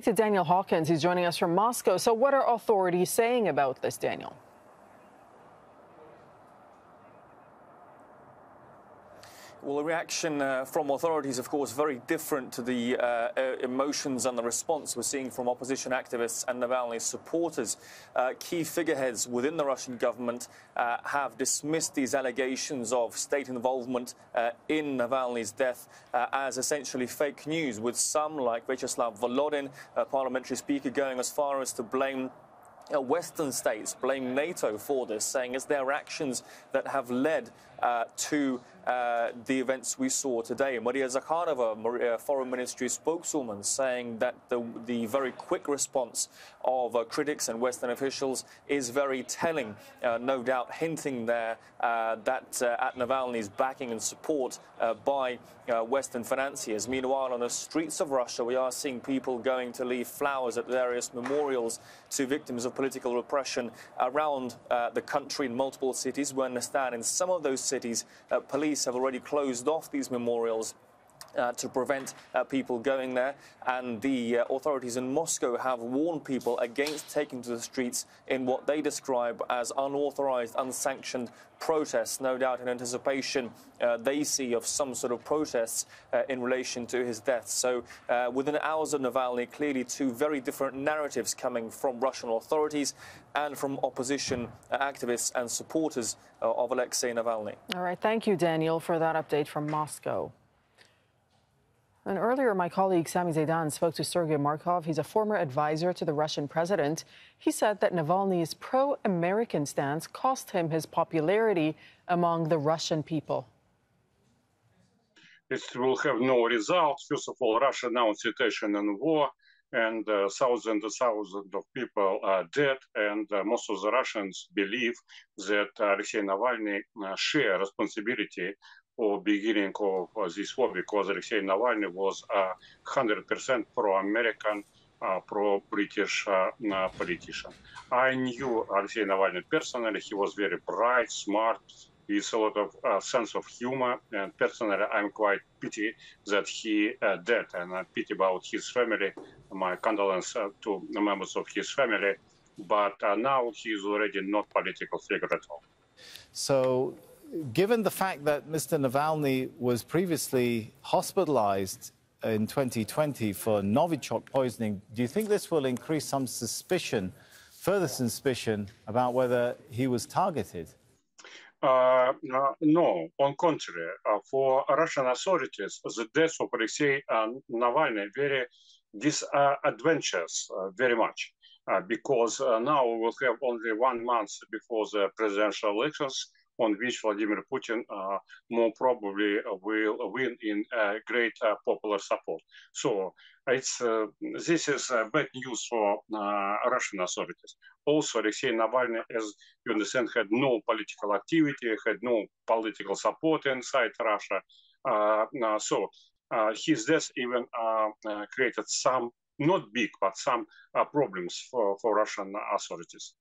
To Daniel Hawkins, who's joining us from Moscow. So what are authorities saying about this, Daniel? Well, the reaction from authorities, of course, very different to the emotions and the response we're seeing from opposition activists and Navalny's supporters. Key figureheads within the Russian government have dismissed these allegations of state involvement in Navalny's death as essentially fake news, with some, like Vyacheslav Volodin, a parliamentary speaker, going as far as to blame Western states, blame NATO for this, saying it's their actions that have led to the events we saw today. Maria Zakharova, Foreign Ministry spokeswoman, saying that the very quick response of critics and Western officials is very telling, no doubt hinting there that at Navalny's backing and support by Western financiers. Meanwhile, on the streets of Russia, we are seeing people going to leave flowers at various memorials to victims of political repression around the country in multiple cities. We understand in some of those cities, police have already closed off these memorials to prevent people going there, and the authorities in Moscow have warned people against taking to the streets in what they describe as unauthorized, unsanctioned protests, no doubt in anticipation they see of some sort of protests in relation to his death. So within hours of Navalny, clearly two very different narratives coming from Russian authorities and from opposition activists and supporters of Alexei Navalny. All right. Thank you, Daniel, for that update from Moscow. And earlier, my colleague Sami Zaidan spoke to Sergei Markov. He's a former advisor to the Russian president. He said that Navalny's pro-American stance cost him his popularity among the Russian people. It will have no result. First of all, Russia announced situation and war, and thousands and thousands of people are dead. And most of the Russians believe that Alexei Navalny share responsibility for beginning of this war, because Alexei Navalny was 100% pro-American, pro-British politician. I knew Alexei Navalny personally. He was very bright, smart, with a lot of sense of humor. And personally, I'm quite pity that he dead, and I pity about his family. My condolences to the members of his family. But now he is already not political figure at all. So, given the fact that Mr. Navalny was previously hospitalized in 2020 for Novichok poisoning, do you think this will increase some suspicion, further suspicion, about whether he was targeted? No, on contrary. For Russian authorities, the death of Alexei Navalny very disadvantageous, very much, because now we will have only 1 month before the presidential elections, on which Vladimir Putin more probably will win in great popular support. So this is bad news for Russian authorities. Also, Alexei Navalny, as you understand, had no political activity, had no political support inside Russia. So his death even created some, not big, but some problems for Russian authorities.